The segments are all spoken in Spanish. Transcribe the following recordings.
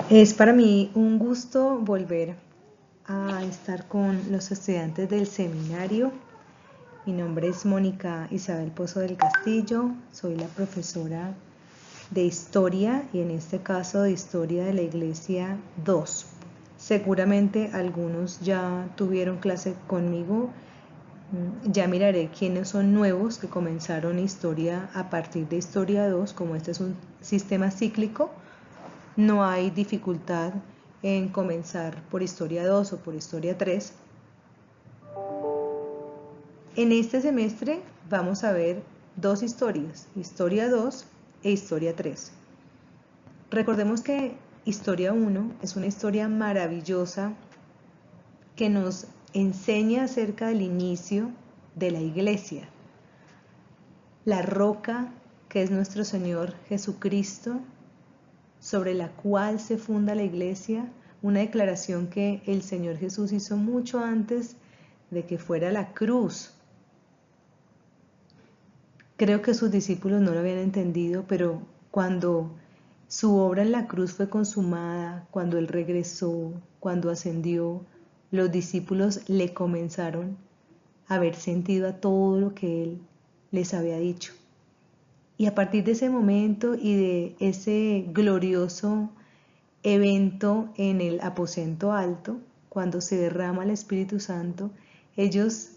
Es para mí un gusto volver a estar con los estudiantes del seminario. Mi nombre es Mónica Isabel Pozo del Castillo, soy la profesora de Historia y en este caso de Historia de la Iglesia 2. Seguramente algunos ya tuvieron clase conmigo, ya miraré quiénes son nuevos que comenzaron Historia a partir de Historia 2, como este es un sistema cíclico. No hay dificultad en comenzar por Historia 2 o por Historia 3. En este semestre vamos a ver dos historias, Historia 2 e Historia 3. Recordemos que Historia 1 es una historia maravillosa que nos enseña acerca del inicio de la Iglesia. La roca que es nuestro Señor Jesucristo, sobre la cual se funda la Iglesia, una declaración que el Señor Jesús hizo mucho antes de que fuera la cruz. Creo que sus discípulos no lo habían entendido, pero cuando su obra en la cruz fue consumada, cuando Él regresó, cuando ascendió, los discípulos le comenzaron a ver sentido a todo lo que Él les había dicho. Y a partir de ese momento y de ese glorioso evento en el aposento alto, cuando se derrama el Espíritu Santo, ellos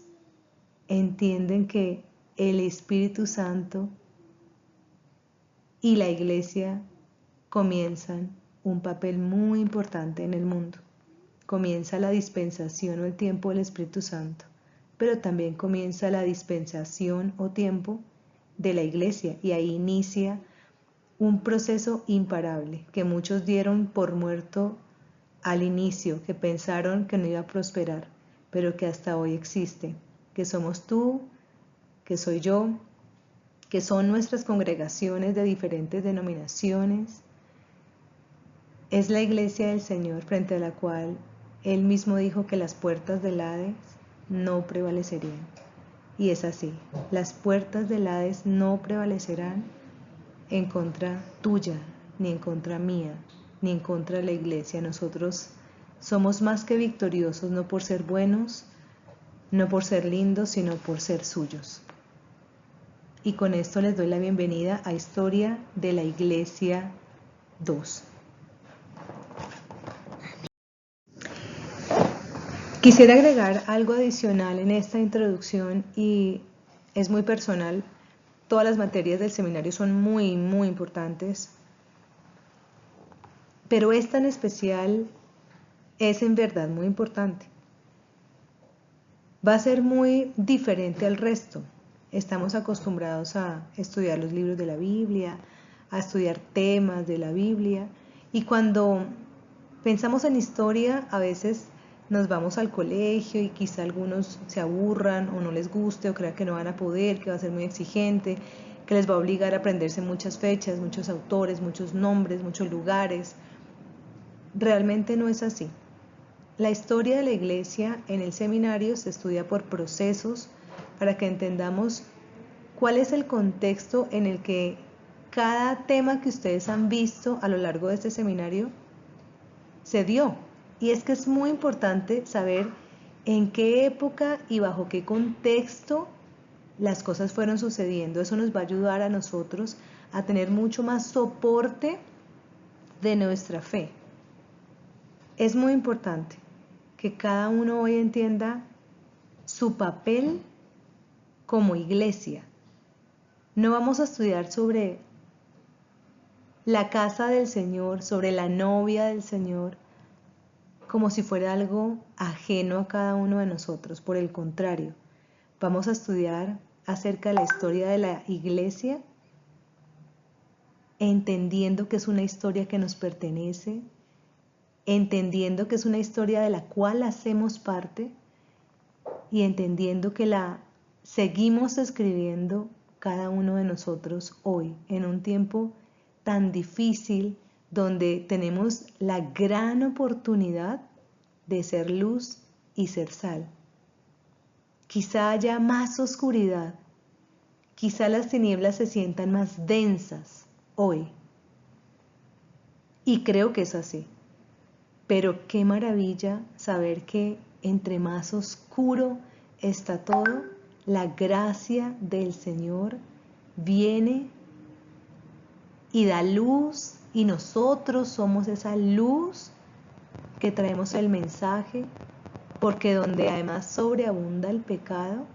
entienden que el Espíritu Santo y la Iglesia comienzan un papel muy importante en el mundo. Comienza la dispensación o el tiempo del Espíritu Santo, pero también comienza la dispensación o tiempo de la Iglesia y ahí inicia un proceso imparable que muchos dieron por muerto al inicio, que pensaron que no iba a prosperar, pero que hasta hoy existe, que somos tú, que soy yo, que son nuestras congregaciones de diferentes denominaciones. Es la Iglesia del Señor frente a la cual Él mismo dijo que las puertas del Hades no prevalecerían. Y es así, las puertas del Hades no prevalecerán en contra tuya, ni en contra mía, ni en contra de la Iglesia. Nosotros somos más que victoriosos, no por ser buenos, no por ser lindos, sino por ser suyos. Y con esto les doy la bienvenida a Historia de la Iglesia 2. Quisiera agregar algo adicional en esta introducción y es muy personal. Todas las materias del seminario son muy importantes, pero esta en especial es en verdad muy importante. Va a ser muy diferente al resto. Estamos acostumbrados a estudiar los libros de la Biblia, a estudiar temas de la Biblia, y cuando pensamos en historia a veces nos vamos al colegio y quizá algunos se aburran o no les guste o crean que no van a poder, que va a ser muy exigente, que les va a obligar a aprenderse muchas fechas, muchos autores, muchos nombres, muchos lugares. Realmente no es así. La historia de la Iglesia en el seminario se estudia por procesos para que entendamos cuál es el contexto en el que cada tema que ustedes han visto a lo largo de este seminario se dio. Y es que es muy importante saber en qué época y bajo qué contexto las cosas fueron sucediendo. Eso nos va a ayudar a nosotros a tener mucho más soporte de nuestra fe. Es muy importante que cada uno hoy entienda su papel como iglesia. No vamos a estudiar sobre la casa del Señor, sobre la novia del Señor, como si fuera algo ajeno a cada uno de nosotros. Por el contrario, vamos a estudiar acerca de la historia de la iglesia, entendiendo que es una historia que nos pertenece, entendiendo que es una historia de la cual hacemos parte y entendiendo que la seguimos escribiendo cada uno de nosotros hoy, en un tiempo tan difícil donde tenemos la gran oportunidad de ser luz y ser sal. Quizá haya más oscuridad, quizá las tinieblas se sientan más densas hoy. Y creo que es así. Pero qué maravilla saber que entre más oscuro está todo, la gracia del Señor viene y da luz, y nosotros somos esa luz que traemos el mensaje, porque donde además sobreabunda el pecado,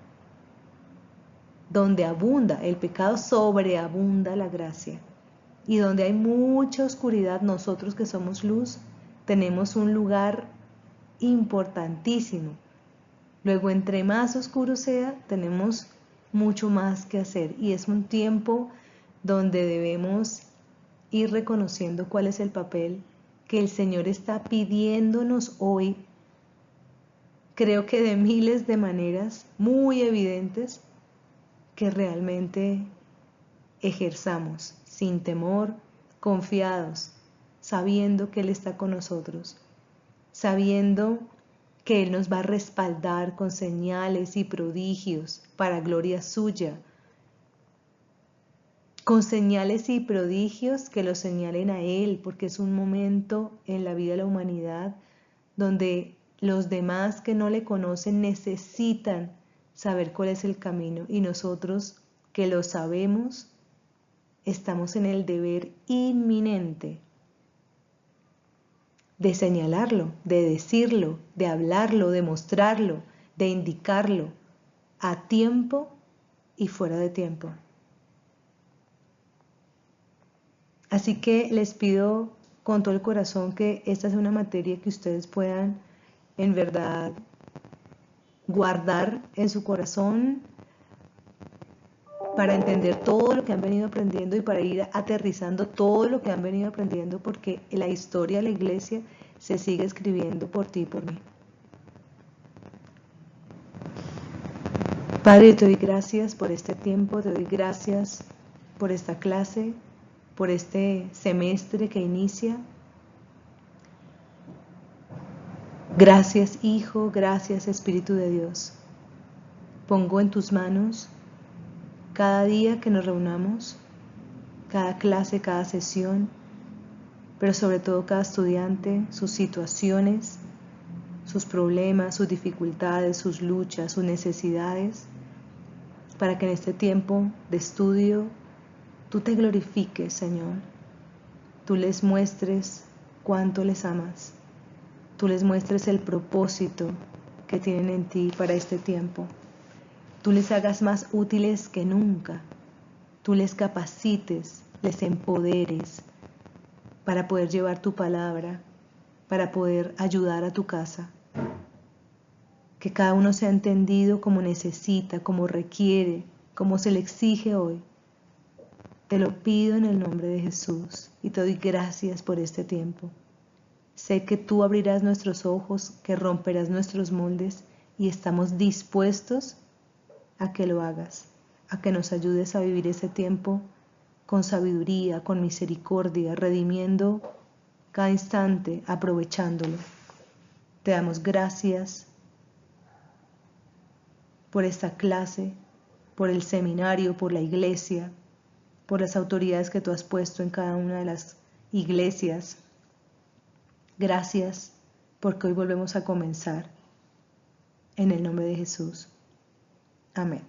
donde abunda el pecado, sobreabunda la gracia. Y donde hay mucha oscuridad, nosotros que somos luz, tenemos un lugar importantísimo. Luego, entre más oscuro sea, tenemos mucho más que hacer. Y es un tiempo donde debemos ir reconociendo cuál es el papel que el Señor está pidiéndonos hoy. Creo que de miles de maneras muy evidentes que realmente ejerzamos sin temor, confiados, sabiendo que Él está con nosotros, sabiendo que Él nos va a respaldar con señales y prodigios para gloria suya, con señales y prodigios que lo señalen a Él, porque es un momento en la vida de la humanidad donde los demás que no le conocen necesitan saber cuál es el camino, y nosotros que lo sabemos estamos en el deber inminente de señalarlo, de decirlo, de hablarlo, de mostrarlo, de indicarlo a tiempo y fuera de tiempo. Así que les pido con todo el corazón que esta sea una materia que ustedes puedan en verdad guardar en su corazón para entender todo lo que han venido aprendiendo y para ir aterrizando todo lo que han venido aprendiendo, porque la historia de la iglesia se sigue escribiendo por ti y por mí. Padre, te doy gracias por este tiempo, te doy gracias por esta clase, por este semestre que inicia. Gracias, Hijo, gracias, Espíritu de Dios. Pongo en tus manos cada día que nos reunamos, cada clase, cada sesión, pero sobre todo cada estudiante, sus situaciones, sus problemas, sus dificultades, sus luchas, sus necesidades, para que en este tiempo de estudio tú te glorifiques, Señor. Tú les muestres cuánto les amas. Tú les muestres el propósito que tienen en ti para este tiempo. Tú les hagas más útiles que nunca. Tú les capacites, les empoderes para poder llevar tu palabra, para poder ayudar a tu casa. Que cada uno sea entendido como necesita, como requiere, como se le exige hoy. Te lo pido en el nombre de Jesús y te doy gracias por este tiempo. Sé que tú abrirás nuestros ojos, que romperás nuestros moldes y estamos dispuestos a que lo hagas, a que nos ayudes a vivir este tiempo con sabiduría, con misericordia, redimiendo cada instante, aprovechándolo. Te damos gracias por esta clase, por el seminario, por la iglesia, por las autoridades que tú has puesto en cada una de las iglesias. Gracias porque hoy volvemos a comenzar. En el nombre de Jesús. Amén.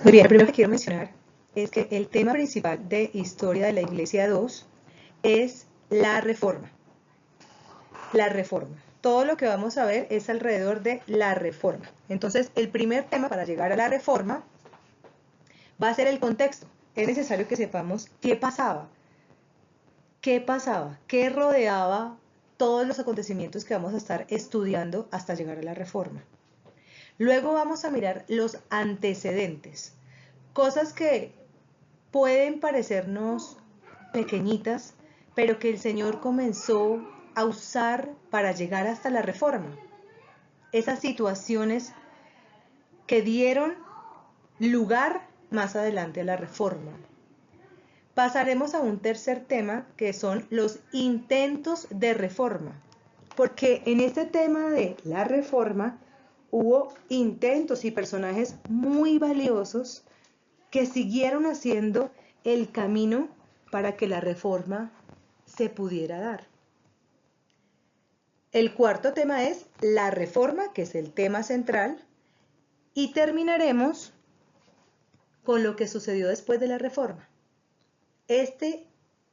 Muy bien, lo primero que quiero mencionar es que el tema principal de Historia de la Iglesia 2 es la Reforma. La Reforma. Todo lo que vamos a ver es alrededor de la Reforma. Entonces, el primer tema para llegar a la Reforma va a ser el contexto. Es necesario que sepamos qué pasaba, qué rodeaba todos los acontecimientos que vamos a estar estudiando hasta llegar a la Reforma. Luego vamos a mirar los antecedentes, cosas que pueden parecernos pequeñitas, pero que el Señor comenzó a usar para llegar hasta la Reforma. Esas situaciones que dieron lugar más adelante a la Reforma. Pasaremos a un tercer tema, que son los intentos de reforma, porque en este tema de la reforma hubo intentos y personajes muy valiosos que siguieron haciendo el camino para que la reforma se pudiera dar. El cuarto tema es la reforma, que es el tema central, y terminaremos con lo que sucedió después de la reforma. Este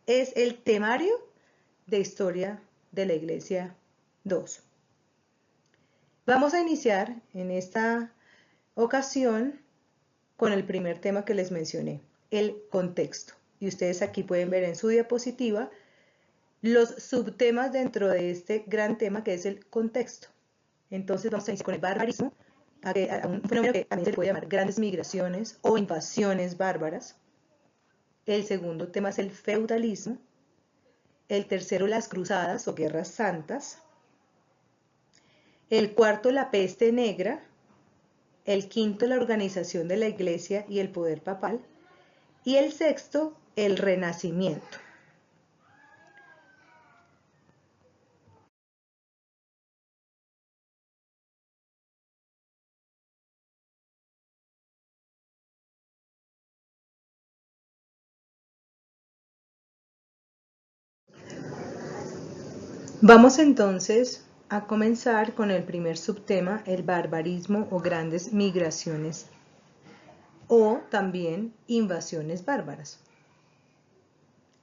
es el temario de Historia de la Iglesia 2. Vamos a iniciar en esta ocasión con el primer tema que les mencioné, el contexto. Y ustedes aquí pueden ver en su diapositiva los subtemas dentro de este gran tema que es el contexto. Entonces vamos a iniciar con el barbarismo, a un fenómeno que también se le puede llamar grandes migraciones o invasiones bárbaras. El segundo tema es el feudalismo. El tercero, las cruzadas o guerras santas. El cuarto, la peste negra. El quinto, la organización de la iglesia y el poder papal. Y el sexto, el renacimiento. Vamos entonces a comenzar con el primer subtema, el barbarismo o grandes migraciones o también invasiones bárbaras.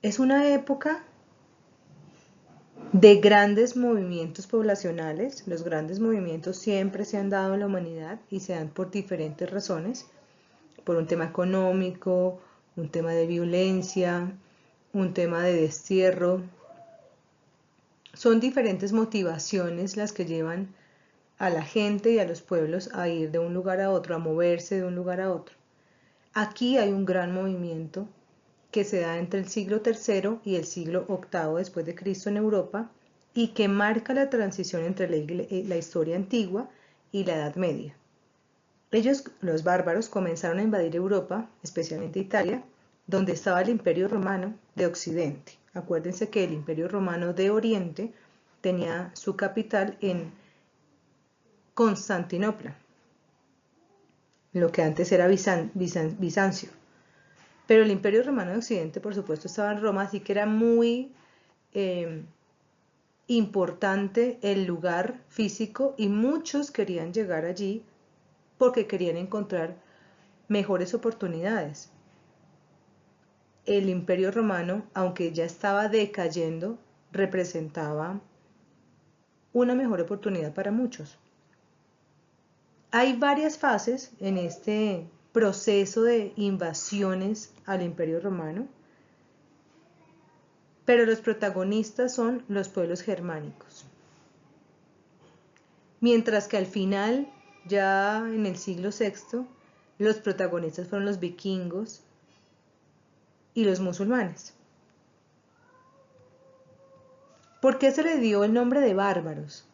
Es una época de grandes movimientos poblacionales. Los grandes movimientos siempre se han dado en la humanidad y se dan por diferentes razones, por un tema económico, un tema de violencia, un tema de destierro. Son diferentes motivaciones las que llevan a la gente y a los pueblos a ir de un lugar a otro, a moverse de un lugar a otro. Aquí hay un gran movimiento que se da entre el siglo III y el siglo VIII después de Cristo en Europa y que marca la transición entre la historia antigua y la Edad Media. Ellos, los bárbaros, comenzaron a invadir Europa, especialmente Italia, donde estaba el Imperio Romano de Occidente. Acuérdense que el Imperio Romano de Oriente tenía su capital en Constantinopla, lo que antes era Bizancio. Pero el Imperio Romano de Occidente, por supuesto, estaba en Roma, así que era muy importante el lugar físico y muchos querían llegar allí porque querían encontrar mejores oportunidades. El Imperio Romano, aunque ya estaba decayendo, representaba una mejor oportunidad para muchos. Hay varias fases en este proceso de invasiones al Imperio Romano, pero los protagonistas son los pueblos germánicos. Mientras que al final, ya en el siglo VI, los protagonistas fueron los vikingos y los musulmanes. ¿Por qué se le dio el nombre de bárbaros?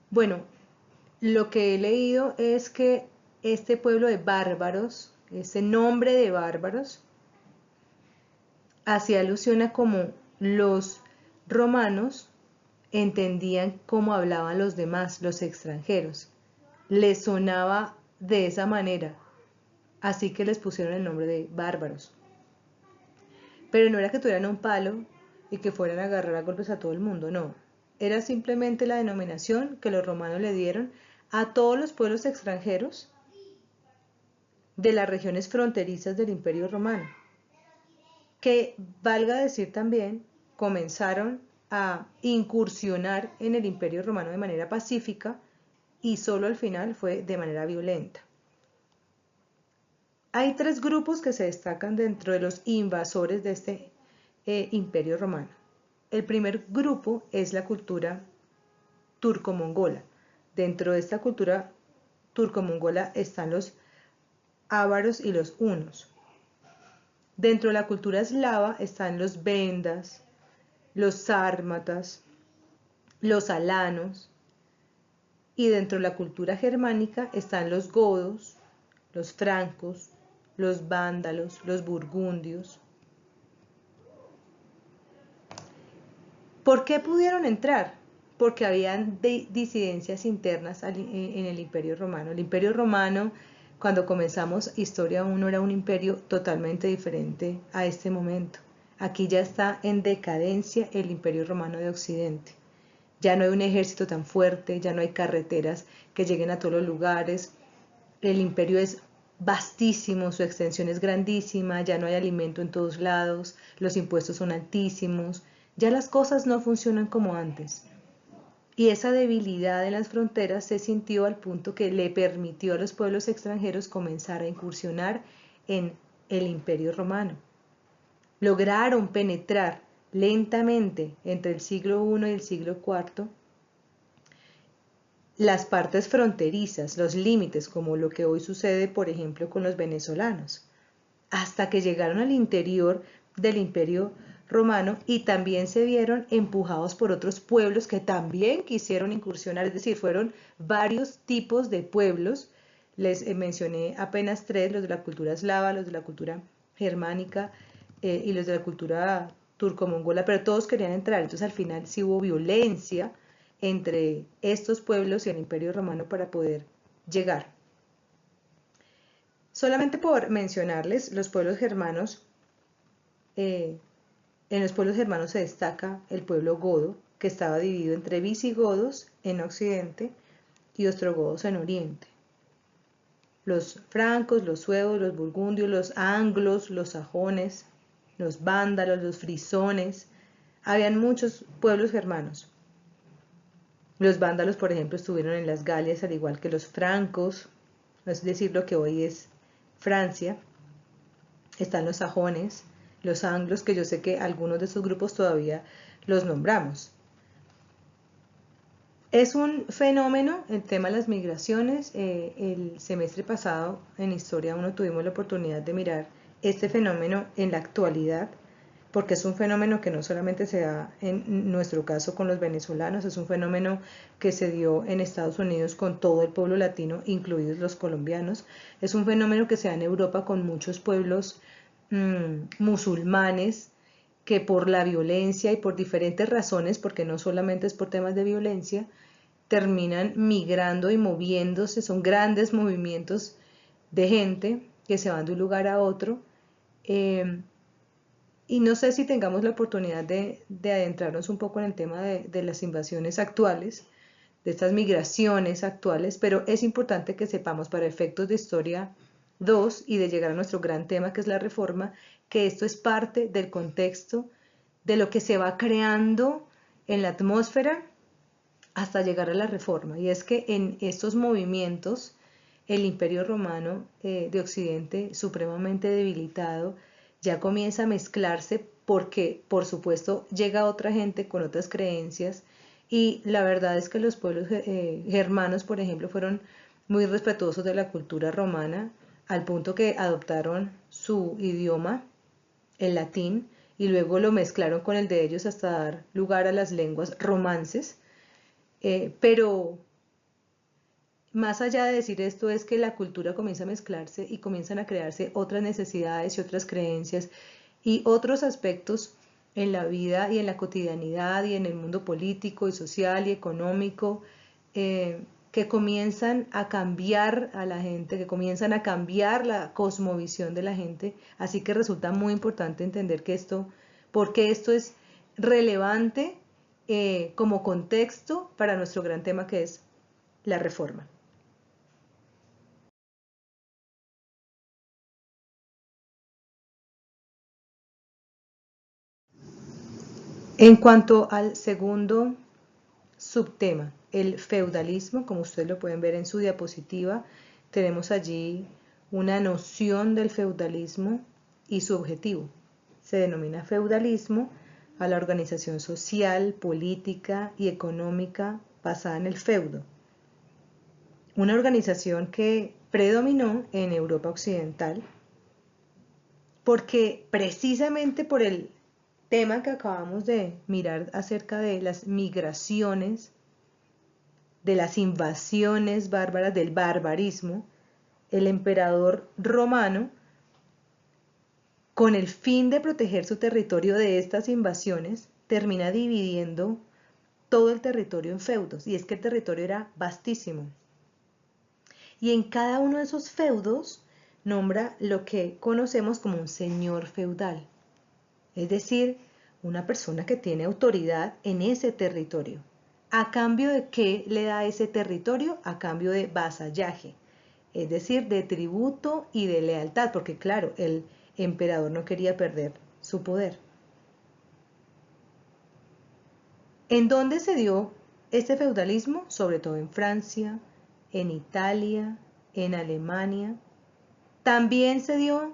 Bueno, lo que he leído es que este pueblo de bárbaros, ese nombre de bárbaros, hacía alusión a cómo los romanos entendían cómo hablaban los demás, los extranjeros. Les sonaba de esa manera, así que les pusieron el nombre de bárbaros. Pero no era que tuvieran un palo y que fueran a agarrar a golpes a todo el mundo, no. Era simplemente la denominación que los romanos le dieron a todos los pueblos extranjeros de las regiones fronterizas del Imperio Romano, que, valga decir también, comenzaron a incursionar en el Imperio Romano de manera pacífica y solo al final fue de manera violenta. Hay tres grupos que se destacan dentro de los invasores de este Imperio Romano. El primer grupo es la cultura turco-mongola. Dentro de esta cultura turco-mongola están los ávaros y los hunos. Dentro de la cultura eslava están los vendas, los sármatas, los alanos, y dentro de la cultura germánica están los godos, los francos, los vándalos, los burgundios. ¿Por qué pudieron entrar? porque habían disidencias internas en el Imperio Romano. El Imperio Romano, cuando comenzamos Historia 1, era un imperio totalmente diferente a este momento. Aquí ya está en decadencia el Imperio Romano de Occidente. Ya no hay un ejército tan fuerte, ya no hay carreteras que lleguen a todos los lugares. El imperio es vastísimo, su extensión es grandísima, ya no hay alimento en todos lados, los impuestos son altísimos, ya las cosas no funcionan como antes. Y esa debilidad en las fronteras se sintió al punto que le permitió a los pueblos extranjeros comenzar a incursionar en el Imperio Romano. Lograron penetrar lentamente entre el siglo I y el siglo IV las partes fronterizas, los límites, como lo que hoy sucede, por ejemplo, con los venezolanos, hasta que llegaron al interior del Imperio Romano y también se vieron empujados por otros pueblos que también quisieron incursionar, es decir, fueron varios tipos de pueblos. Les mencioné apenas tres: los de la cultura eslava, los de la cultura germánica y los de la cultura turco-mongola, pero todos querían entrar. Entonces al final sí hubo violencia entre estos pueblos y el Imperio Romano para poder llegar. Solamente por mencionarles, los pueblos germanos, en los pueblos germanos se destaca el pueblo godo, que estaba dividido entre visigodos en occidente y ostrogodos en oriente. Los francos, los suevos, los burgundios, los anglos, los sajones, los vándalos, los frisones, habían muchos pueblos germanos. Los vándalos, por ejemplo, estuvieron en las Galias, al igual que los francos, es decir, lo que hoy es Francia. Están los sajones, los anglos, que yo sé que algunos de estos grupos todavía los nombramos. Es un fenómeno el tema de las migraciones. El semestre pasado en Historia 1 tuvimos la oportunidad de mirar este fenómeno en la actualidad, porque es un fenómeno que no solamente se da en nuestro caso con los venezolanos, es un fenómeno que se dio en Estados Unidos con todo el pueblo latino, incluidos los colombianos. Es un fenómeno que se da en Europa con muchos pueblos musulmanes que por la violencia y por diferentes razones, porque no solamente es por temas de violencia, terminan migrando y moviéndose. Son grandes movimientos de gente que se van de un lugar a otro. Y no sé si tengamos la oportunidad de adentrarnos un poco en el tema de las invasiones actuales, de estas migraciones actuales, pero es importante que sepamos, para efectos de Historia 2 y de llegar a nuestro gran tema, que es la reforma, que esto es parte del contexto de lo que se va creando en la atmósfera hasta llegar a la reforma. Y es que en estos movimientos el Imperio Romano de Occidente, supremamente debilitado, ya comienza a mezclarse porque, por supuesto, llega otra gente con otras creencias, y la verdad es que los pueblos germanos, por ejemplo, fueron muy respetuosos de la cultura romana, al punto que adoptaron su idioma, el latín, y luego lo mezclaron con el de ellos hasta dar lugar a las lenguas romances. Pero más allá de decir esto, es que la cultura comienza a mezclarse y comienzan a crearse otras necesidades y otras creencias y otros aspectos en la vida y en la cotidianidad y en el mundo político y social y económico, que comienzan a cambiar a la gente, que comienzan a cambiar la cosmovisión de la gente. Así que resulta muy importante entender que porque esto es relevante como contexto para nuestro gran tema, que es la reforma. En cuanto al segundo subtema, el feudalismo, como ustedes lo pueden ver en su diapositiva, tenemos allí una noción del feudalismo y su objetivo. Se denomina feudalismo a la organización social, política y económica basada en el feudo. Una organización que predominó en Europa Occidental porque precisamente por el tema que acabamos de mirar acerca de las migraciones, de las invasiones bárbaras, del barbarismo, el emperador romano, con el fin de proteger su territorio de estas invasiones, termina dividiendo todo el territorio en feudos, y es que el territorio era vastísimo. Y en cada uno de esos feudos nombra lo que conocemos como un señor feudal, es decir, una persona que tiene autoridad en ese territorio. ¿A cambio de qué le da ese territorio? A cambio de vasallaje, es decir, de tributo y de lealtad, porque claro, el emperador no quería perder su poder. ¿En dónde se dio este feudalismo? Sobre todo en Francia, en Italia, en Alemania. También se dio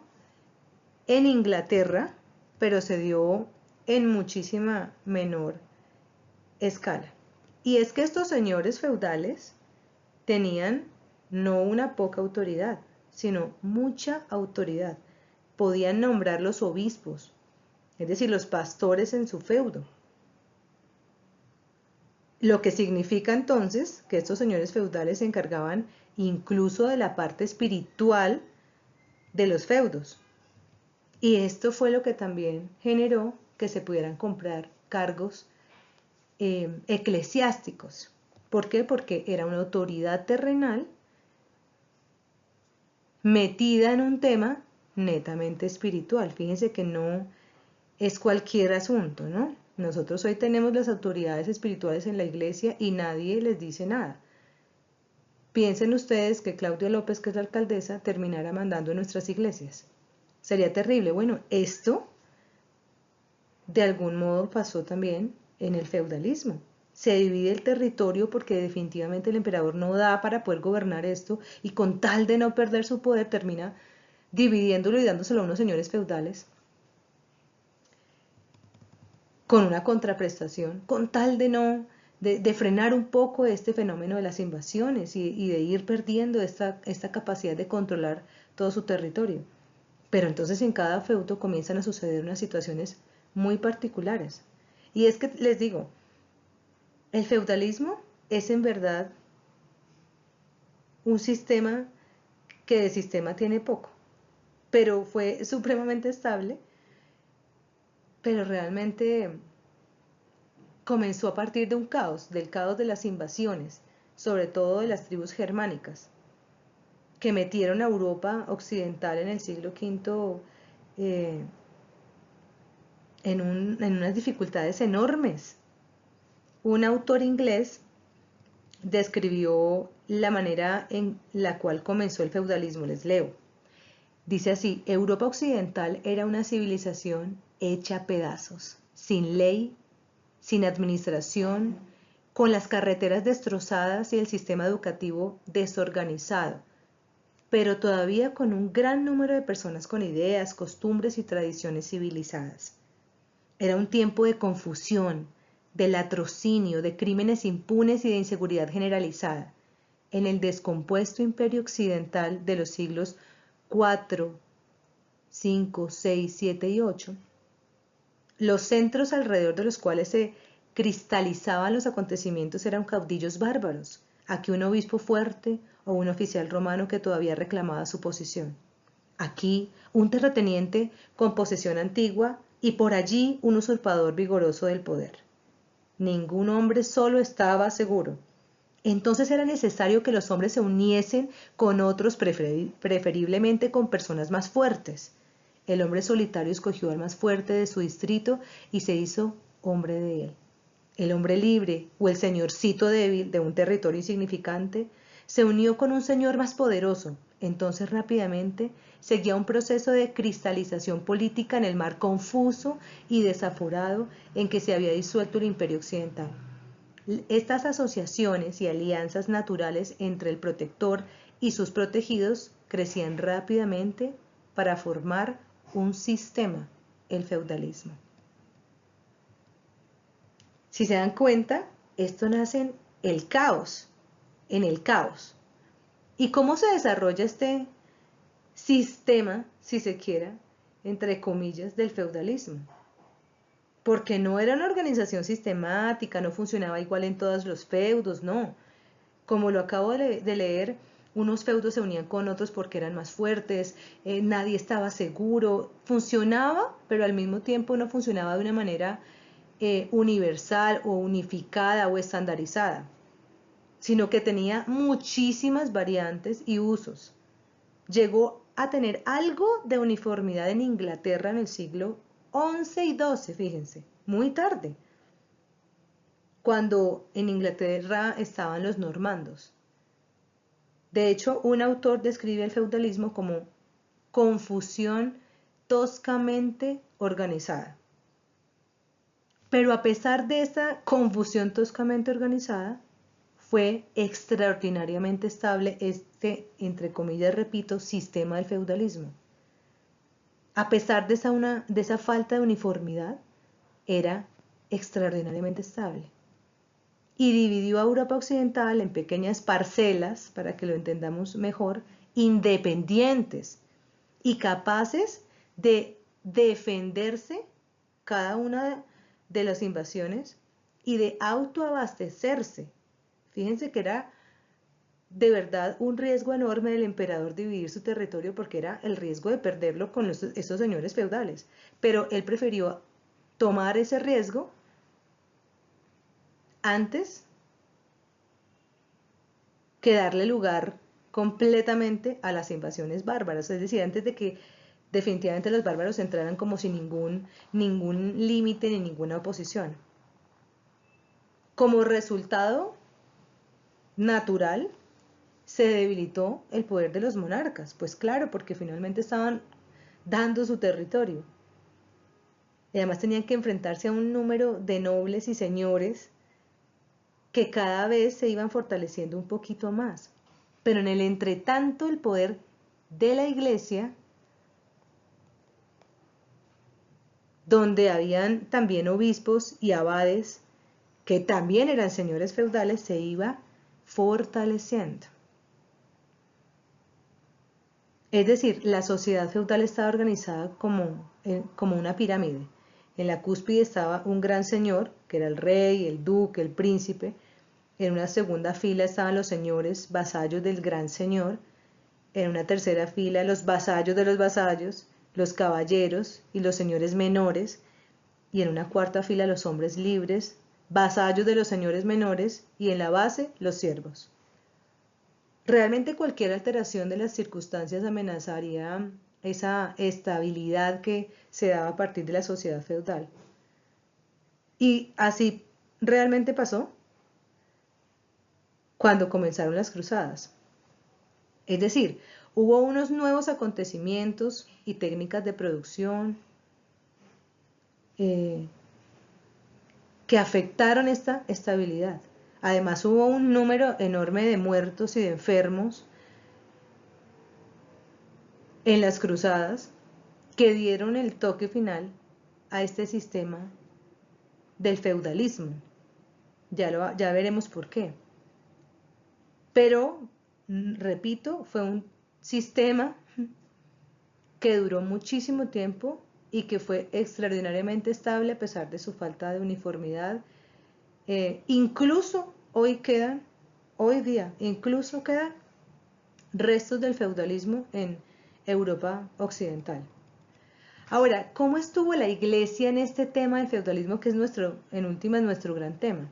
en Inglaterra, pero se dio en muchísima menor escala. Y es que estos señores feudales tenían no una poca autoridad, sino mucha autoridad. Podían nombrar los obispos, es decir, los pastores en su feudo. Lo que significa entonces que estos señores feudales se encargaban incluso de la parte espiritual de los feudos. Y esto fue lo que también generó que se pudieran comprar cargos eclesiásticos. ¿Por qué? Porque era una autoridad terrenal metida en un tema netamente espiritual. Fíjense que no es cualquier asunto, ¿no? Nosotros hoy tenemos las autoridades espirituales en la iglesia y nadie les dice nada. Piensen ustedes que Claudia López, que es la alcaldesa, terminara mandando en nuestras iglesias. Sería terrible. Bueno, esto de algún modo pasó también en el feudalismo. Se divide el territorio porque definitivamente el emperador no da para poder gobernar esto y con tal de no perder su poder termina dividiéndolo y dándoselo a unos señores feudales con una contraprestación, con tal de no, de frenar un poco este fenómeno de las invasiones y de ir perdiendo esta capacidad de controlar todo su territorio. Pero entonces en cada feudo comienzan a suceder unas situaciones muy particulares. Y es que les digo, el feudalismo es en verdad un sistema que de sistema tiene poco, pero fue supremamente estable, pero realmente comenzó a partir de un caos, del caos de las invasiones, sobre todo de las tribus germánicas, que metieron a Europa occidental en el siglo V en unas dificultades enormes. Un autor inglés describió la manera en la cual comenzó el feudalismo, les leo. Dice así: Europa occidental era una civilización hecha a pedazos, sin ley, sin administración, con las carreteras destrozadas y el sistema educativo desorganizado, pero todavía con un gran número de personas con ideas, costumbres y tradiciones civilizadas. Era un tiempo de confusión, de latrocinio, de crímenes impunes y de inseguridad generalizada. En el descompuesto imperio occidental de los siglos IV, V, VI, VII y VIII, los centros alrededor de los cuales se cristalizaban los acontecimientos eran caudillos bárbaros, aquí un obispo fuerte o un oficial romano que todavía reclamaba su posición. Aquí un terrateniente con posesión antigua y por allí un usurpador vigoroso del poder. Ningún hombre solo estaba seguro. Entonces era necesario que los hombres se uniesen con otros, preferiblemente con personas más fuertes. El hombre solitario escogió al más fuerte de su distrito y se hizo hombre de él. El hombre libre o el señorcito débil de un territorio insignificante se unió con un señor más poderoso. Entonces rápidamente seguía un proceso de cristalización política en el mar confuso y desaforado en que se había disuelto el imperio occidental. Estas asociaciones y alianzas naturales entre el protector y sus protegidos crecían rápidamente para formar un sistema, el feudalismo. Si se dan cuenta, esto nace en el caos. ¿Y cómo se desarrolla este sistema, si se quiera, entre comillas, del feudalismo? Porque no era una organización sistemática, no funcionaba igual en todos los feudos, no. Como lo acabo de leer, unos feudos se unían con otros porque eran más fuertes, nadie estaba seguro, funcionaba, pero al mismo tiempo no funcionaba de una manera universal o unificada o estandarizada, sino que tenía muchísimas variantes y usos. Llegó a tener algo de uniformidad en Inglaterra en el siglo XI y XII, fíjense, muy tarde, cuando en Inglaterra estaban los normandos. De hecho, un autor describe el feudalismo como confusión toscamente organizada. Pero a pesar de esta confusión toscamente organizada, fue extraordinariamente estable este, entre comillas, repito, sistema del feudalismo. A pesar de esa falta de uniformidad, era extraordinariamente estable. Y dividió a Europa Occidental en pequeñas parcelas, para que lo entendamos mejor, independientes y capaces de defenderse cada una de las invasiones y de autoabastecerse. Fíjense que era de verdad un riesgo enorme del emperador dividir su territorio, porque era el riesgo de perderlo con estos señores feudales. Pero él prefirió tomar ese riesgo antes que darle lugar completamente a las invasiones bárbaras, es decir, antes de que definitivamente los bárbaros entraran como sin ningún límite ni ninguna oposición. Como resultado natural, se debilitó el poder de los monarcas, pues claro, porque finalmente estaban dando su territorio. Y además tenían que enfrentarse a un número de nobles y señores que cada vez se iban fortaleciendo un poquito más. Pero en el entretanto, el poder de la Iglesia, donde habían también obispos y abades que también eran señores feudales, se iba fortaleciendo. Es decir, la sociedad feudal estaba organizada como una pirámide. En la cúspide estaba un gran señor, que era el rey, el duque, el príncipe. En una segunda fila estaban los señores vasallos del gran señor. En una tercera fila los vasallos de los vasallos, los caballeros y los señores menores. Y en una cuarta fila los hombres libres, vasallos de los señores menores, y en la base los siervos. Realmente cualquier alteración de las circunstancias amenazaría esa estabilidad que se daba a partir de la sociedad feudal. Y así realmente pasó cuando comenzaron las cruzadas. Es decir, hubo unos nuevos acontecimientos y técnicas de producción que afectaron esta estabilidad. Además hubo un número enorme de muertos y de enfermos en las cruzadas que dieron el toque final a este sistema del feudalismo. Ya veremos por qué. Pero, repito, fue un sistema que duró muchísimo tiempo y que fue extraordinariamente estable a pesar de su falta de uniformidad. Incluso hoy día, incluso quedan restos del feudalismo en Europa Occidental. Ahora, ¿cómo estuvo la Iglesia en este tema del feudalismo, que es en últimas, nuestro gran tema?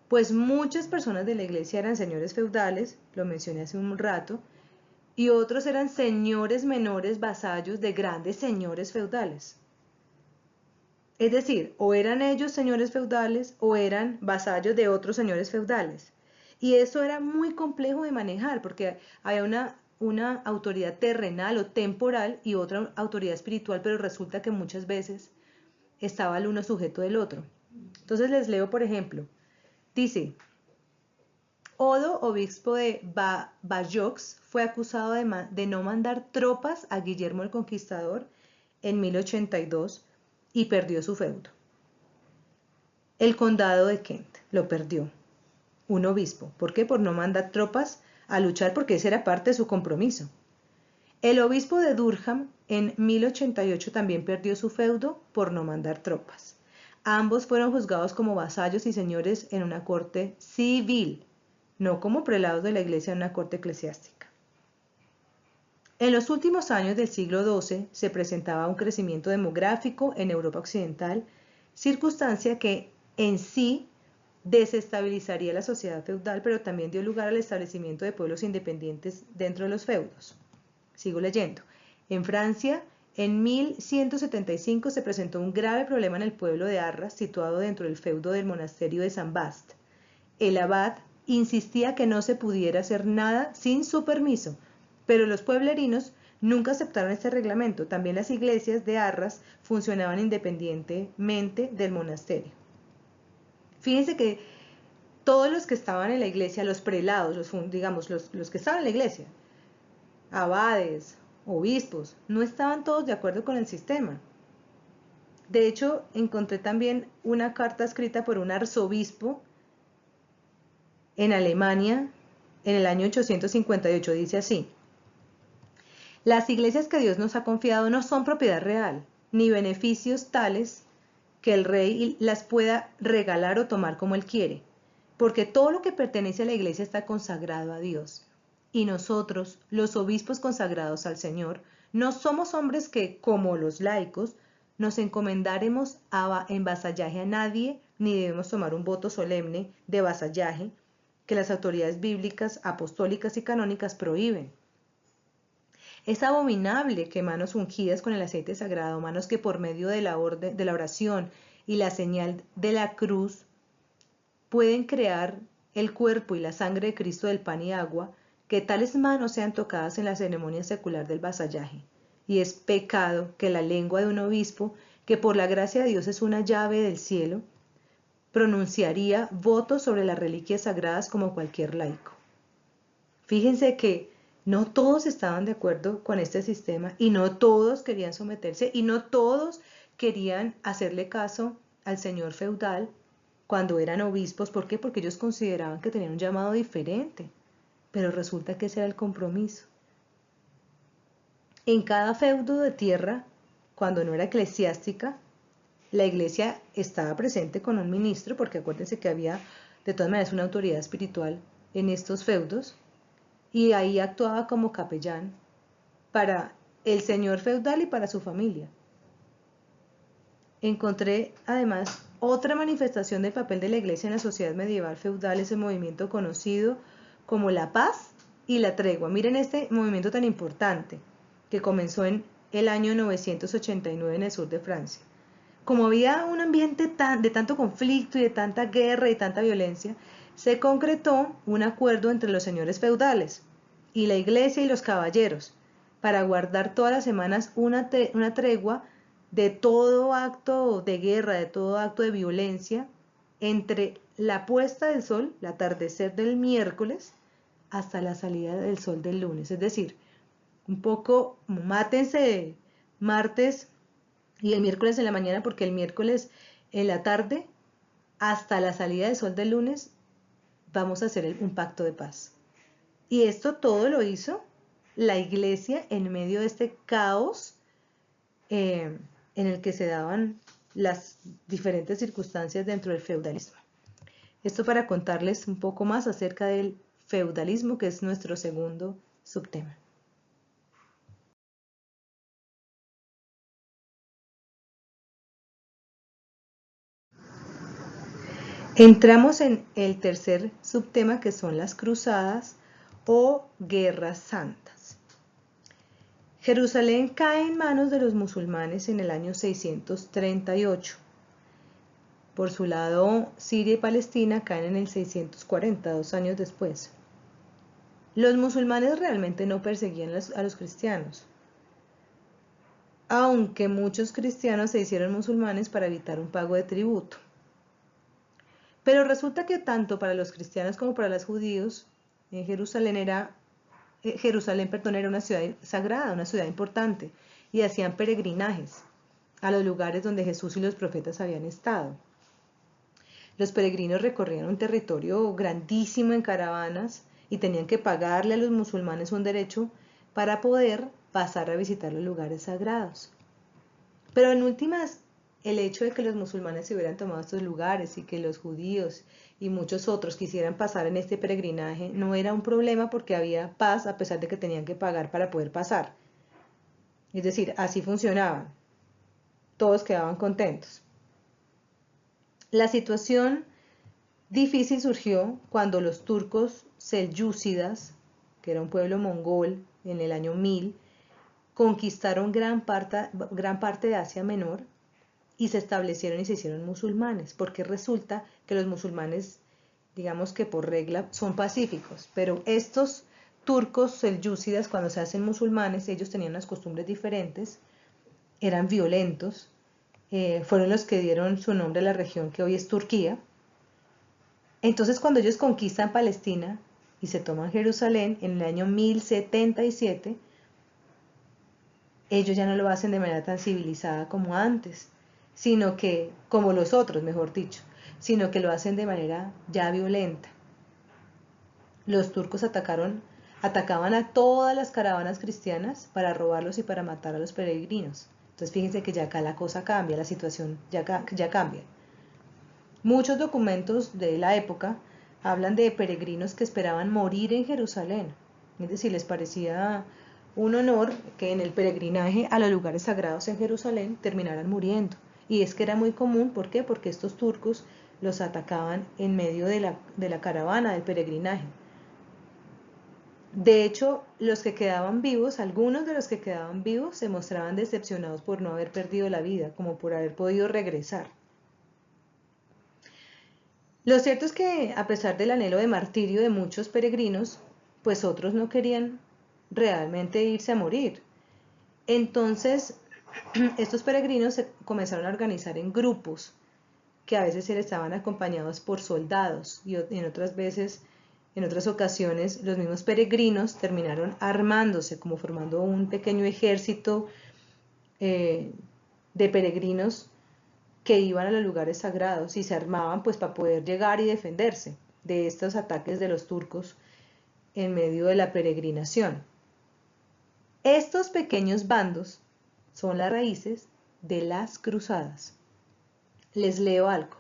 Pues muchas personas de la Iglesia eran señores feudales, lo mencioné hace un rato, y otros eran señores menores vasallos de grandes señores feudales. Es decir, o eran ellos señores feudales o eran vasallos de otros señores feudales. Y eso era muy complejo de manejar, porque había una autoridad terrenal o temporal y otra autoridad espiritual, pero resulta que muchas veces estaba el uno sujeto del otro. Entonces les leo, por ejemplo, dice: Odo, obispo de Bayeux, fue acusado de no mandar tropas a Guillermo el Conquistador en 1082 y perdió su feudo. El condado de Kent lo perdió un obispo. ¿Por qué? Por no mandar tropas a luchar, porque ese era parte de su compromiso. El obispo de Durham en 1088 también perdió su feudo por no mandar tropas. Ambos fueron juzgados como vasallos y señores en una corte civil, no como prelados de la iglesia en una corte eclesiástica. En los últimos años del siglo XII se presentaba un crecimiento demográfico en Europa Occidental circunstancia que en sí desestabilizaría la sociedad feudal, pero también dio lugar al establecimiento de pueblos independientes dentro de los feudos. Sigo leyendo. En Francia, en 1175 se presentó un grave problema en el pueblo de Arras, situado dentro del feudo del monasterio de Saint-Vaast. El abad insistía que no se pudiera hacer nada sin su permiso, pero los pueblerinos nunca aceptaron este reglamento. También las iglesias de Arras funcionaban independientemente del monasterio. Fíjense que todos los que estaban en la iglesia, los prelados, los que estaban en la iglesia, abades, obispos, no estaban todos de acuerdo con el sistema. De hecho, encontré también una carta escrita por un arzobispo en Alemania en el año 858. Dice así: las iglesias que Dios nos ha confiado no son propiedad real, ni beneficios tales que el rey las pueda regalar o tomar como él quiere, porque todo lo que pertenece a la iglesia está consagrado a Dios. Y nosotros, los obispos consagrados al Señor, no somos hombres que, como los laicos, nos encomendáremos en vasallaje a nadie, ni debemos tomar un voto solemne de vasallaje que las autoridades bíblicas, apostólicas y canónicas prohíben. Es abominable que manos ungidas con el aceite sagrado, manos que por medio de la oración y la señal de la cruz pueden crear el cuerpo y la sangre de Cristo del pan y agua, que tales manos sean tocadas en la ceremonia secular del vasallaje. Y es pecado que la lengua de un obispo, que por la gracia de Dios es una llave del cielo, pronunciaría votos sobre las reliquias sagradas como cualquier laico. Fíjense que no todos estaban de acuerdo con este sistema y no todos querían someterse y no todos querían hacerle caso al señor feudal cuando eran obispos. ¿Por qué? Porque ellos consideraban que tenían un llamado diferente, pero resulta que ese era el compromiso. En cada feudo de tierra, cuando no era eclesiástica, la iglesia estaba presente con un ministro, porque acuérdense que había de todas maneras una autoridad espiritual en estos feudos, y ahí actuaba como capellán para el señor feudal y para su familia. Encontré además otra manifestación del papel de la iglesia en la sociedad medieval feudal, ese movimiento conocido como la paz y la tregua. Miren este movimiento tan importante que comenzó en el año 989 en el sur de Francia. Como había un ambiente de tanto conflicto y de tanta guerra y tanta violencia, se concretó un acuerdo entre los señores feudales y la iglesia y los caballeros para guardar todas las semanas una tregua de todo acto de guerra, de todo acto de violencia, entre la puesta del sol, el atardecer del miércoles, hasta la salida del sol del lunes. Es decir, un poco mátense martes y el miércoles en la mañana, porque el miércoles en la tarde hasta la salida del sol del lunes vamos a hacer un pacto de paz. Y esto todo lo hizo la iglesia en medio de este caos en el que se daban las diferentes circunstancias dentro del feudalismo. Esto para contarles un poco más acerca del feudalismo, que es nuestro segundo subtema. Entramos en el tercer subtema, que son las cruzadas o guerras santas. Jerusalén cae en manos de los musulmanes en el año 638. Por su lado, Siria y Palestina caen en el 640, 2 años después. Los musulmanes realmente no perseguían a los cristianos, aunque muchos cristianos se hicieron musulmanes para evitar un pago de tributo. Pero resulta que tanto para los cristianos como para los judíos, Jerusalén era una ciudad sagrada, una ciudad importante, y hacían peregrinajes a los lugares donde Jesús y los profetas habían estado. Los peregrinos recorrían un territorio grandísimo en caravanas y tenían que pagarle a los musulmanes un derecho para poder pasar a visitar los lugares sagrados. Pero en últimas, el hecho de que los musulmanes se hubieran tomado estos lugares y que los judíos y muchos otros quisieran pasar en este peregrinaje no era un problema, porque había paz a pesar de que tenían que pagar para poder pasar. Es decir, así funcionaban. Todos quedaban contentos. La situación difícil surgió cuando los turcos selyúcidas, que era un pueblo mongol en el año 1000, conquistaron gran parte de Asia Menor y se establecieron y se hicieron musulmanes, porque resulta que los musulmanes, digamos que por regla, son pacíficos, pero estos turcos selyúcidas, cuando se hacen musulmanes, ellos tenían unas costumbres diferentes, eran violentos, fueron los que dieron su nombre a la región que hoy es Turquía. Entonces, cuando ellos conquistan Palestina y se toman Jerusalén en el año 1077, ellos ya no lo hacen de manera tan civilizada como antes, sino que, como los otros, mejor dicho, sino que lo hacen de manera ya violenta. Los turcos atacaban a todas las caravanas cristianas para robarlos y para matar a los peregrinos. Entonces fíjense que ya acá la cosa cambia, la situación ya cambia. Muchos documentos de la época hablan de peregrinos que esperaban morir en Jerusalén, es decir, les parecía un honor que en el peregrinaje a los lugares sagrados en Jerusalén terminaran muriendo. Y es que era muy común, ¿por qué? Porque estos turcos los atacaban en medio de la caravana del peregrinaje. De hecho, los que quedaban vivos, algunos de los que quedaban vivos, se mostraban decepcionados por no haber perdido la vida, como por haber podido regresar. Lo cierto es que, a pesar del anhelo de martirio de muchos peregrinos, pues otros no querían realmente irse a morir. Entonces, estos peregrinos se comenzaron a organizar en grupos, que a veces estaban acompañados por soldados y en otras veces, en otras ocasiones, los mismos peregrinos terminaron armándose, como formando un pequeño ejército de peregrinos que iban a los lugares sagrados y se armaban pues para poder llegar y defenderse de estos ataques de los turcos en medio de la peregrinación. Estos pequeños bandos son las raíces de las cruzadas. Les leo algo.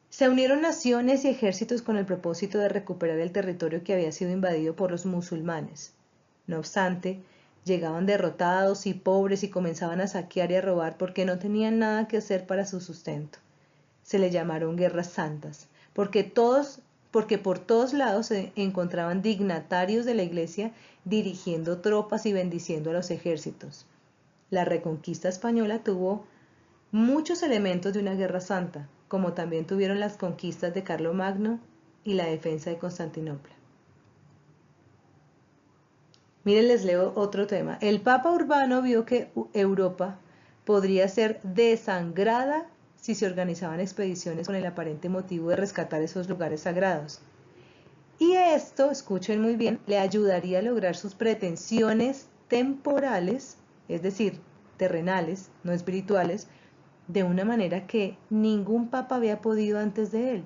Se unieron naciones y ejércitos con el propósito de recuperar el territorio que había sido invadido por los musulmanes. No obstante, llegaban derrotados y pobres y comenzaban a saquear y a robar porque no tenían nada que hacer para su sustento. Se le llamaron guerras santas, porque por todos lados se encontraban dignatarios de la iglesia dirigiendo tropas y bendiciendo a los ejércitos. La reconquista española tuvo muchos elementos de una guerra santa, como también tuvieron las conquistas de Carlomagno y la defensa de Constantinopla. Miren, les leo otro tema. El Papa Urbano vio que Europa podría ser desangrada si se organizaban expediciones con el aparente motivo de rescatar esos lugares sagrados. Y esto, escuchen muy bien, le ayudaría a lograr sus pretensiones temporales, es decir, terrenales, no espirituales, de una manera que ningún papa había podido antes de él,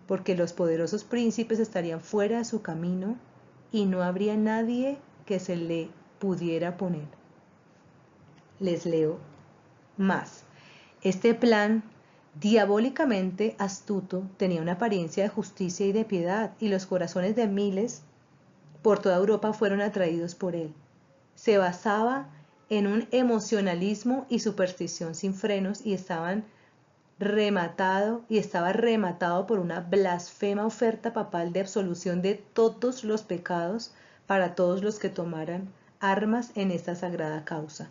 porque los poderosos príncipes estarían fuera de su camino y no habría nadie que se le pudiera poner. Les leo más. Este plan diabólicamente astuto tenía una apariencia de justicia y de piedad, y los corazones de miles por toda Europa fueron atraídos por él. Se basaba en un emocionalismo y superstición sin frenos y estaba rematado por una blasfema oferta papal de absolución de todos los pecados para todos los que tomaran armas en esta sagrada causa,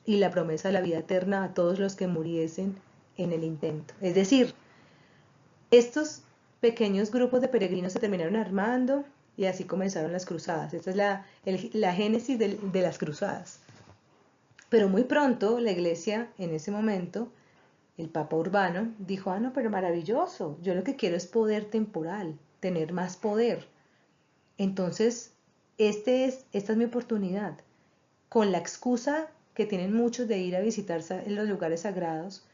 y la promesa de la vida eterna a todos los que muriesen en el intento. Es decir, estos pequeños grupos de peregrinos se terminaron armando y así comenzaron las cruzadas. Esta es la génesis de las cruzadas. Pero muy pronto la iglesia, en ese momento, el Papa Urbano dijo, no, pero maravilloso, yo lo que quiero es poder temporal, tener más poder. Entonces, esta es mi oportunidad. Con la excusa que tienen muchos de ir a visitar en los lugares sagrados,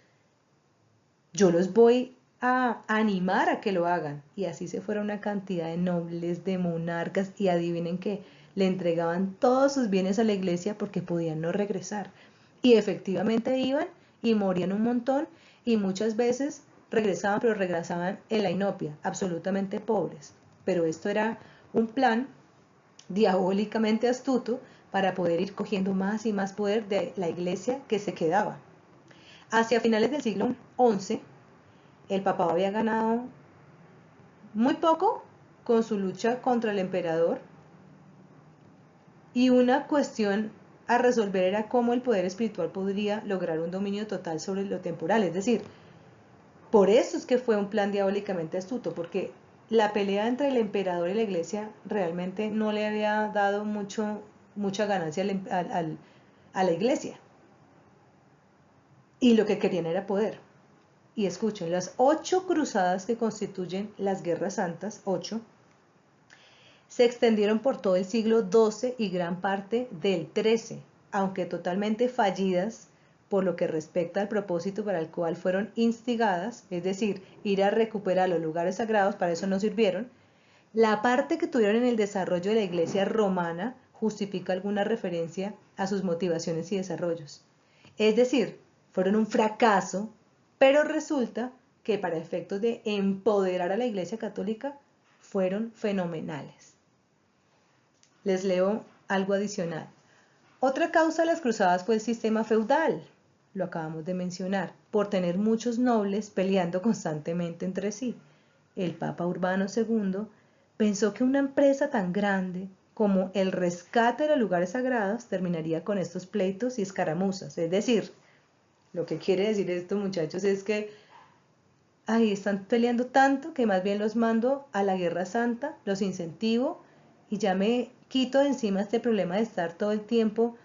yo los voy a animar a que lo hagan. Y así se fueron una cantidad de nobles, de monarcas, y adivinen que le entregaban todos sus bienes a la iglesia porque podían no regresar. Y efectivamente iban y morían un montón, y muchas veces regresaban, pero regresaban en la inopia, absolutamente pobres. Pero esto era un plan diabólicamente astuto para poder ir cogiendo más y más poder de la iglesia que se quedaba. Hacia finales del siglo XI, el papado había ganado muy poco con su lucha contra el emperador, y una cuestión a resolver era cómo el poder espiritual podría lograr un dominio total sobre lo temporal. Es decir, por eso es que fue un plan diabólicamente astuto, porque la pelea entre el emperador y la iglesia realmente no le había dado mucha ganancia a la iglesia. Y lo que querían era poder. Y escuchen, las 8 cruzadas que constituyen las guerras santas, 8, se extendieron por todo el siglo XII y gran parte del XIII, aunque totalmente fallidas por lo que respecta al propósito para el cual fueron instigadas, es decir, ir a recuperar los lugares sagrados. Para eso no sirvieron. La parte que tuvieron en el desarrollo de la Iglesia romana justifica alguna referencia a sus motivaciones y desarrollos. Es decir, fueron un fracaso, pero resulta que para efectos de empoderar a la Iglesia católica fueron fenomenales. Les leo algo adicional. Otra causa de las cruzadas fue el sistema feudal, lo acabamos de mencionar, por tener muchos nobles peleando constantemente entre sí. El Papa Urbano II pensó que una empresa tan grande como el rescate de los lugares sagrados terminaría con estos pleitos y escaramuzas. Es decir, lo que quiere decir esto, muchachos, es que ahí están peleando tanto que más bien los mando a la guerra santa, los incentivo y ya me quito de encima este problema de estar todo el tiempo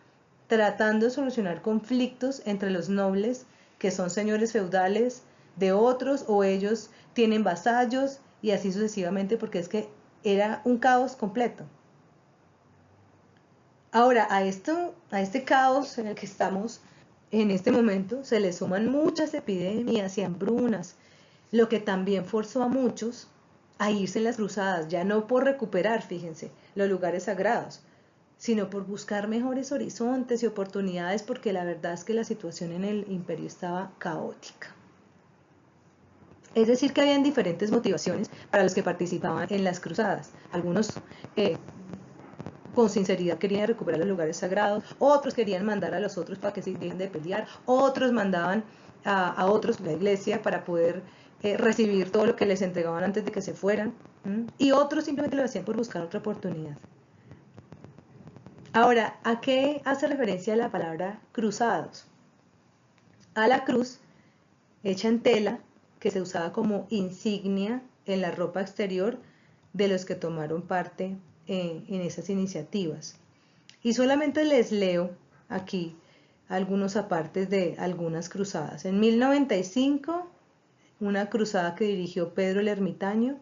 tratando de solucionar conflictos entre los nobles, que son señores feudales de otros, o ellos tienen vasallos, y así sucesivamente, porque es que era un caos completo. Ahora, a este caos en el que estamos en este momento, se le suman muchas epidemias y hambrunas, lo que también forzó a muchos a irse en las cruzadas, ya no por recuperar, fíjense, los lugares sagrados, sino por buscar mejores horizontes y oportunidades, porque la verdad es que la situación en el imperio estaba caótica. Es decir, que habían diferentes motivaciones para los que participaban en las cruzadas. Algunos con sinceridad querían recuperar los lugares sagrados, otros querían mandar a los otros para que se dejen de pelear, otros mandaban a otros, la iglesia, para poder recibir todo lo que les entregaban antes de que se fueran, y otros simplemente lo hacían por buscar otra oportunidad. Ahora, ¿a qué hace referencia la palabra cruzados? A la cruz hecha en tela que se usaba como insignia en la ropa exterior de los que tomaron parte en esas iniciativas. Y solamente les leo aquí algunos apartes de algunas cruzadas. En 1095, una cruzada que dirigió Pedro el Ermitaño,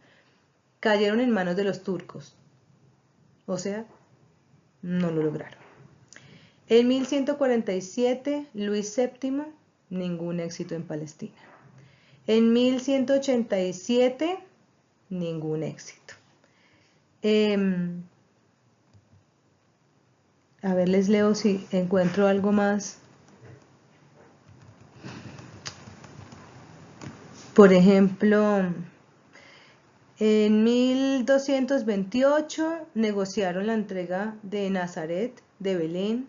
cayeron en manos de los turcos. O sea, no lo lograron. En 1147, Luis VII, ningún éxito en Palestina. En 1187, ningún éxito. A ver, les leo si encuentro algo más. Por ejemplo, en 1228 negociaron la entrega de Nazaret, de Belén,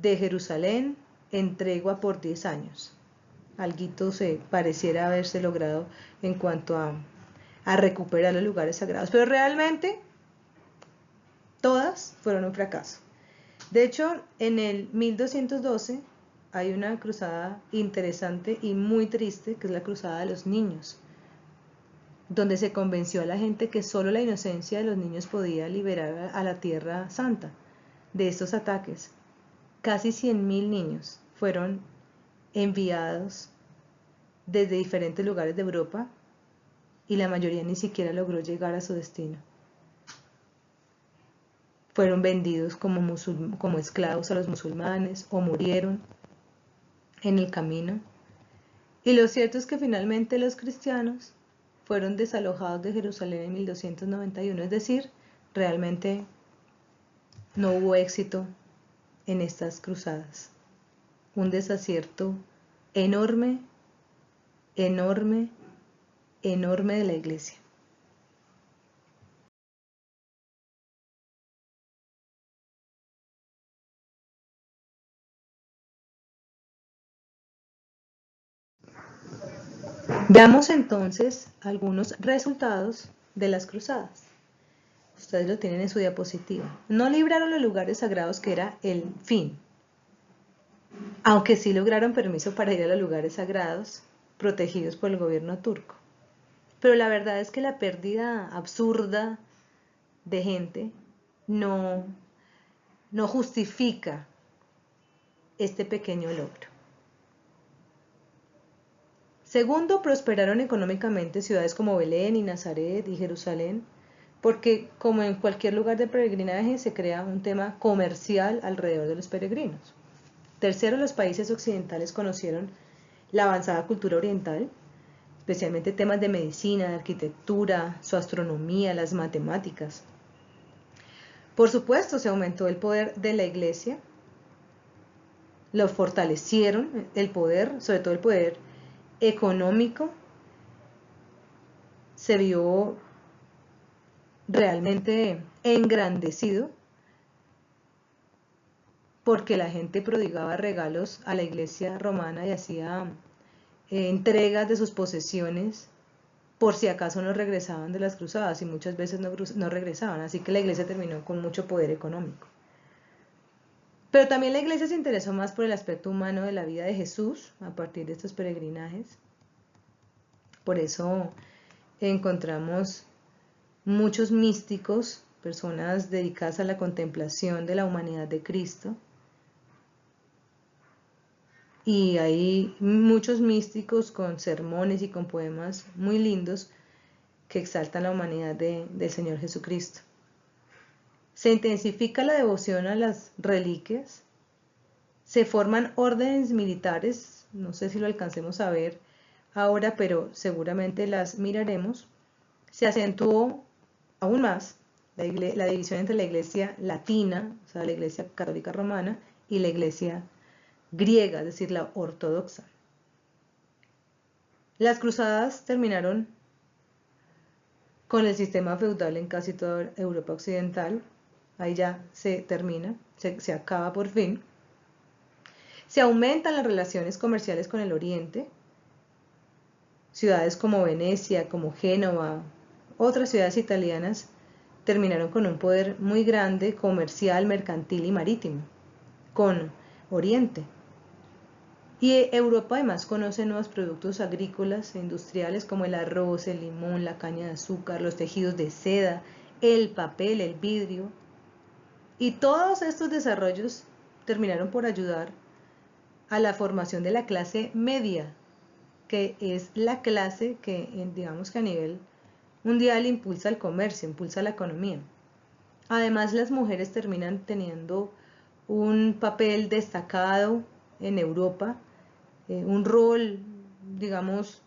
de Jerusalén, en tregua por 10 años. Alguito se pareciera haberse logrado en cuanto a recuperar los lugares sagrados, pero realmente todas fueron un fracaso. De hecho, en el 1212 hay una cruzada interesante y muy triste, que es la cruzada de los niños, donde se convenció a la gente que solo la inocencia de los niños podía liberar a la Tierra Santa de estos ataques. Casi 100.000 niños fueron enviados desde diferentes lugares de Europa y la mayoría ni siquiera logró llegar a su destino. Fueron vendidos como esclavos a los musulmanes o murieron en el camino. Y lo cierto es que finalmente los cristianos fueron desalojados de Jerusalén en 1291, es decir, realmente no hubo éxito en estas cruzadas. Un desacierto enorme, enorme, enorme de la iglesia. Veamos entonces algunos resultados de las cruzadas. Ustedes lo tienen en su diapositiva. No libraron los lugares sagrados, que era el fin, aunque sí lograron permiso para ir a los lugares sagrados protegidos por el gobierno turco. Pero la verdad es que la pérdida absurda de gente no justifica este pequeño logro. Segundo, prosperaron económicamente ciudades como Belén y Nazaret y Jerusalén, porque como en cualquier lugar de peregrinaje se crea un tema comercial alrededor de los peregrinos. Tercero, los países occidentales conocieron la avanzada cultura oriental, especialmente temas de medicina, de arquitectura, su astronomía, las matemáticas. Por supuesto, se aumentó el poder de la Iglesia, lo fortalecieron, el poder, sobre todo el poder económico, se vio realmente engrandecido porque la gente prodigaba regalos a la Iglesia romana y hacía entregas de sus posesiones por si acaso no regresaban de las cruzadas, y muchas veces no regresaban, así que la Iglesia terminó con mucho poder económico. Pero también la Iglesia se interesó más por el aspecto humano de la vida de Jesús a partir de estos peregrinajes. Por eso encontramos muchos místicos, personas dedicadas a la contemplación de la humanidad de Cristo. Y hay muchos místicos con sermones y con poemas muy lindos que exaltan la humanidad del Señor Jesucristo. Se intensifica la devoción a las reliquias, se forman órdenes militares, no sé si lo alcancemos a ver ahora, pero seguramente las miraremos. Se acentuó aún más la división entre la Iglesia latina, o sea, la Iglesia católica romana, y la Iglesia griega, es decir, la ortodoxa. Las cruzadas terminaron con el sistema feudal en casi toda Europa occidental. Ahí ya se termina, se acaba por fin. Se aumentan las relaciones comerciales con el Oriente. Ciudades como Venecia, como Génova, otras ciudades italianas terminaron con un poder muy grande comercial, mercantil y marítimo con Oriente. Y Europa además conoce nuevos productos agrícolas e industriales como el arroz, el limón, la caña de azúcar, los tejidos de seda, el papel, el vidrio. Y todos estos desarrollos terminaron por ayudar a la formación de la clase media, que es la clase que, digamos que a nivel mundial, impulsa el comercio, impulsa la economía. Además, las mujeres terminan teniendo un papel destacado en Europa, un rol, digamos,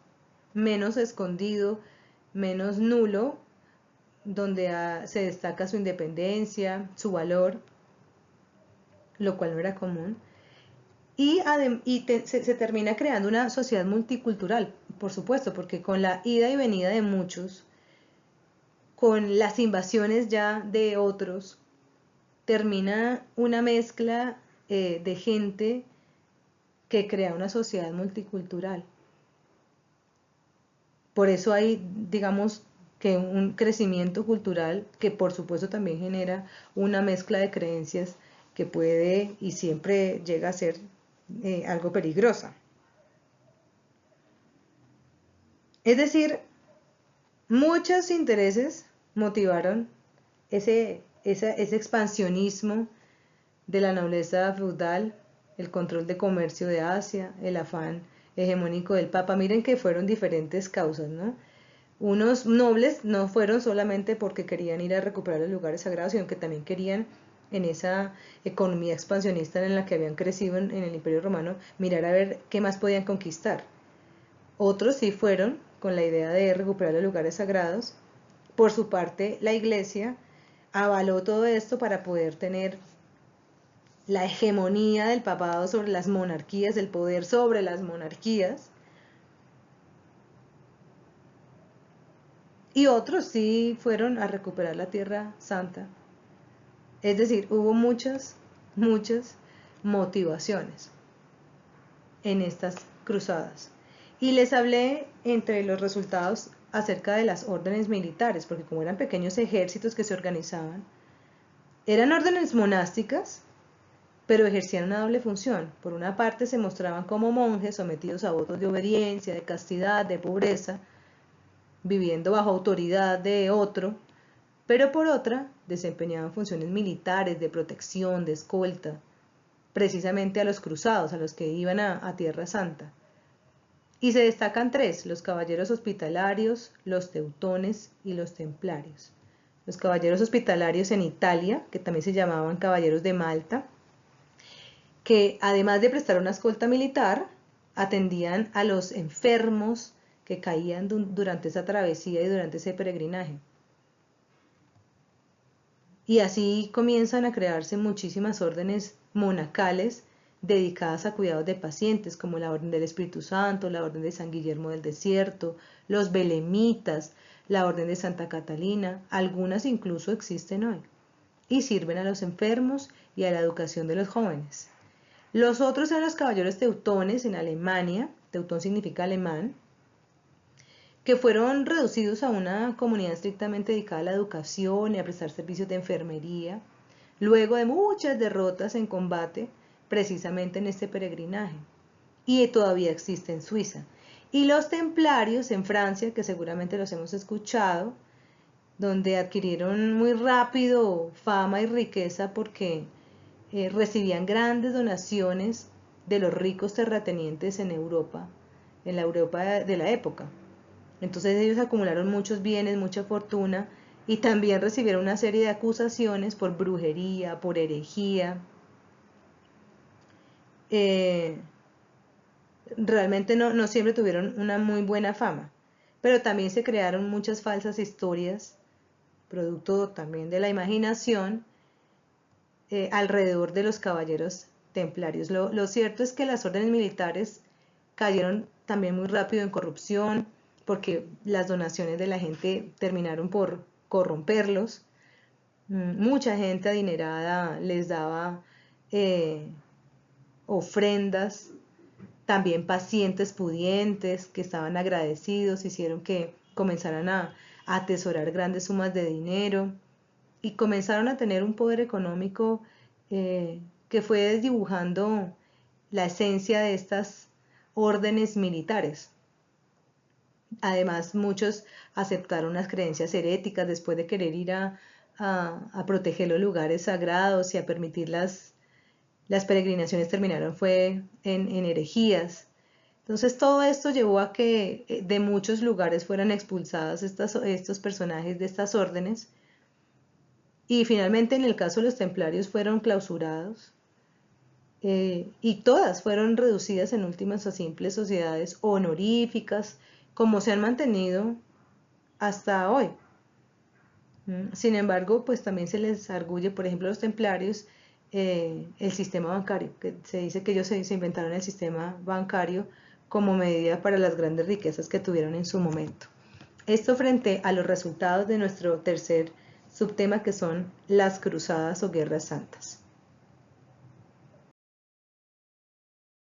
menos escondido, menos nulo, donde se destaca su independencia, su valor, lo cual no era común. Y se termina creando una sociedad multicultural, por supuesto, porque con la ida y venida de muchos, con las invasiones ya de otros, termina una mezcla de gente que crea una sociedad multicultural. Por eso hay, digamos, que un crecimiento cultural que por supuesto también genera una mezcla de creencias que puede y siempre llega a ser algo peligrosa. Es decir, muchos intereses motivaron ese expansionismo de la nobleza feudal, el control de comercio de Asia, el afán hegemónico del Papa. Miren que fueron diferentes causas, ¿no? Unos nobles no fueron solamente porque querían ir a recuperar los lugares sagrados, sino que también querían, en esa economía expansionista en la que habían crecido en el Imperio Romano, mirar a ver qué más podían conquistar. Otros sí fueron con la idea de recuperar los lugares sagrados. Por su parte, la Iglesia avaló todo esto para poder tener la hegemonía del papado sobre las monarquías, el poder sobre las monarquías. Y otros sí fueron a recuperar la Tierra Santa. Es decir, hubo muchas motivaciones en estas cruzadas. Y les hablé entre los resultados acerca de las órdenes militares, porque como eran pequeños ejércitos que se organizaban, eran órdenes monásticas, pero ejercían una doble función. Por una parte se mostraban como monjes sometidos a votos de obediencia, de castidad, de pobreza, viviendo bajo autoridad de otro, pero por otra desempeñaban funciones militares de protección, de escolta, precisamente a los cruzados, a los que iban a Tierra Santa. Y se destacan tres: los caballeros hospitalarios, los teutones y los templarios. Los caballeros hospitalarios en Italia, que también se llamaban caballeros de Malta, que además de prestar una escolta militar, atendían a los enfermos que caían durante esa travesía y durante ese peregrinaje. Y así comienzan a crearse muchísimas órdenes monacales dedicadas a cuidados de pacientes, como la Orden del Espíritu Santo, la Orden de San Guillermo del Desierto, los belemitas, la Orden de Santa Catalina, algunas incluso existen hoy, y sirven a los enfermos y a la educación de los jóvenes. Los otros eran los caballeros teutones en Alemania, teutón significa alemán, que fueron reducidos a una comunidad estrictamente dedicada a la educación y a prestar servicios de enfermería, luego de muchas derrotas en combate, precisamente en este peregrinaje, y todavía existe en Suiza. Y los templarios en Francia, que seguramente los hemos escuchado, donde adquirieron muy rápido fama y riqueza porque recibían grandes donaciones de los ricos terratenientes en Europa, en la Europa de la época. Entonces ellos acumularon muchos bienes, mucha fortuna, y también recibieron una serie de acusaciones por brujería, por herejía. Realmente no siempre tuvieron una muy buena fama, pero también se crearon muchas falsas historias, producto también de la imaginación, alrededor de los caballeros templarios. Lo cierto es que las órdenes militares cayeron también muy rápido en corrupción, porque las donaciones de la gente terminaron por corromperlos. Mucha gente adinerada les daba ofrendas, también pacientes pudientes que estaban agradecidos, hicieron que comenzaran a atesorar grandes sumas de dinero y comenzaron a tener un poder económico que fue desdibujando la esencia de estas órdenes militares. Además, muchos aceptaron las creencias heréticas después de querer ir a proteger los lugares sagrados y a permitir las peregrinaciones, terminaron fue en herejías. Entonces todo esto llevó a que de muchos lugares fueran expulsados estos personajes de estas órdenes, y finalmente en el caso de los templarios fueron clausurados, y todas fueron reducidas en últimas a simples sociedades honoríficas, como se han mantenido hasta hoy. Sin embargo, pues también se les arguye, por ejemplo, a los templarios, el sistema bancario, que se dice que ellos se inventaron el sistema bancario como medida para las grandes riquezas que tuvieron en su momento. Esto frente a los resultados de nuestro tercer subtema, que son las cruzadas o guerras santas.